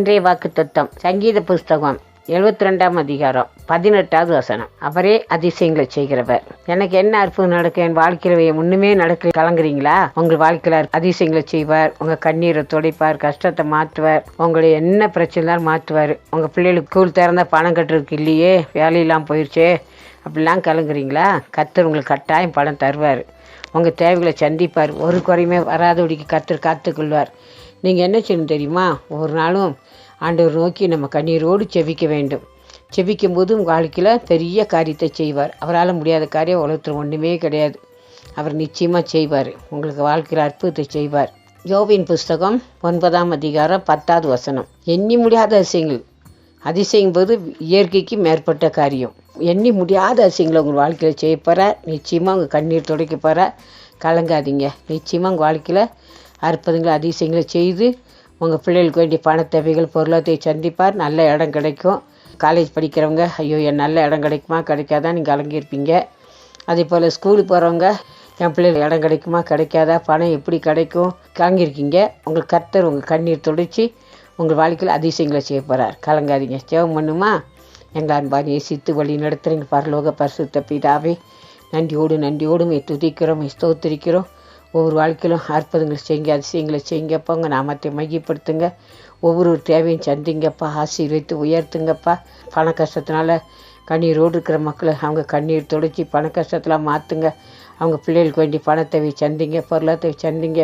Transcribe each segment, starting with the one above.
இன்றைய வாக்குத்தத்தம் சங்கீத புஸ்தகம் 72ஆம் அதிகாரம் 18வது வசனம். அவரே அதிசயங்களை செய்கிறவர். எனக்கு என்ன அற்புதம் நடக்கும் என் வாழ்க்கையில முன்னுமே நடக்க கலங்குறீங்களா? உங்கள் வாழ்க்கையில அதிசயங்களை செய்வார். உங்க கண்ணீரை துடைப்பார், கஷ்டத்தை மாற்றுவார், உங்களுடைய என்ன பிரச்சனை மாற்றுவார். உங்க பிள்ளைகளுக்கு ஸ்கூல் திறந்தா பணம் கட்டுறதுக்கு இல்லையே, வேலையெல்லாம் போயிடுச்சே அப்படிலாம் கலங்குறீங்களா? கர்த்தர் உங்களுக்கு கட்டாயம் பணம் தருவார். உங்கள் தேவைகளை சந்திப்பார். ஒரு குறையுமே வராதபடிக்கு கர்த்தர் காத்துக்கொள்வார். நீங்கள் என்ன செய்யணும் தெரியுமா? ஒவ்வொரு நாளும் ஆண்டவர் நோக்கி நம்ம கண்ணீரோடு செபிக்க வேண்டும். செபிக்கும் போது உங்கள் வாழ்க்கையில் பெரிய காரியத்தை செய்வார். அவரால் முடியாத காரியம் உலகத்தில் ஒன்றுமே கிடையாது. அவர் நிச்சயமாக செய்வார். உங்களுக்கு வாழ்க்கையில் அற்புதத்தை செய்வார். யோபின் புஸ்தகம் 9ஆம் அதிகாரம் 10வது வசனம். எண்ணி முடியாத அதிசயங்கள். அதிசயம் போது இயற்கைக்கு மேற்பட்ட காரியம். எண்ணி முடியாத அதிசயங்களை உங்கள் வாழ்க்கையில் செய்ய போகிறார். நிச்சயமாக உங்கள் கண்ணீர் துடைக்க போகிறார். கலங்காதீங்க. நிச்சயமாக உங்கள் வாழ்க்கையில் அற்புதங்களை அதிசயங்களை செய்து உங்கள் பிள்ளைகளுக்கு வேண்டிய பண தேவைகள் பொருளாதாரத்தை சந்திப்பார். நல்ல இடம் கிடைக்கும். காலேஜ் படிக்கிறவங்க ஐயோ என் நல்ல இடம் கிடைக்குமா கிடைக்காதா நீங்கள் கலங்கியிருப்பீங்க. அதே போல் ஸ்கூலுக்கு போகிறவங்க என் பிள்ளைகள் இடம் கிடைக்குமா கிடைக்காதா, பணம் எப்படி கிடைக்கும் கலங்கியிருக்கீங்க. உங்கள் கர்த்தர் உங்கள் கண்ணீர் துடைச்சி உங்கள் வாழ்க்கையில் அதிசயங்களை செய்ய போகிறார். கலங்காதீங்க. ஜெபம் பண்ணுமா? எங்கள் அன்பான் நேசித்து வழி நடத்துகிறீங்க பரலோக பரிசுத்த பிதாவே, நன்றியோடு துதிக்கிறோம், ஸ்தோத்திரிக்கிறோம். ஒவ்வொரு வாழ்க்கையிலும் அற்புதங்களை செய்யுங்க, அதிசயங்களை செய்யுங்கப்பா. உங்கள் நாமத்தை மையப்படுத்துங்க. ஒவ்வொரு தேவையும் சந்திங்கப்பா. ஆசீர்வதித்து உயர்த்துங்கப்பா. பண கஷ்டத்தினால கண்ணீரோடு இருக்கிற மக்களை அவங்க கண்ணீர் துடைச்சி பண கஷ்டத்தெலாம் மாற்றுங்க. அவங்க பிள்ளைகளுக்கு வேண்டிய பணத்தேவை சந்திங்க, பொருளாதாரத்தை சந்திங்க.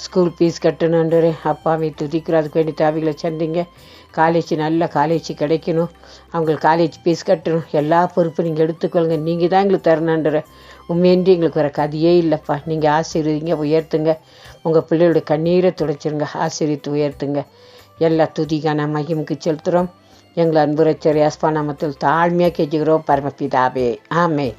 ஸ்கூல் ஃபீஸ் கட்டணுன்றே அப்பாவை துதிக்கிறோம். அதுக்கு வேண்டிய தேவைகளை சந்திங்க. நல்ல காலேஜ் கிடைக்கணும். அவங்களுக்கு காலேஜ் ஃபீஸ் கட்டணும். எல்லா பொறுப்பும் நீங்கள் எடுத்துக்கொள்ளுங்க. நீங்கள் தான் எங்களுக்கு தரணுன்ற உண்மையின்றி எங்களுக்கு வர கதையே இல்லைப்பா. நீங்கள் ஆசீர்வதிங்க, உயர்த்துங்க. உங்கள் பிள்ளைகளுடைய கண்ணீரை துடைச்சிருங்க. ஆசீர்வித்து உயர்த்துங்க. எல்லா துதிக்கான மகிமுக்கு செலுத்துகிறோம். எங்கள் அன்பு ரட்சகர் இயேசுவின் நாமத்தில் தாழ்மையாக கெஞ்சுகிறோம் பரமபிதாவே. ஆமென்.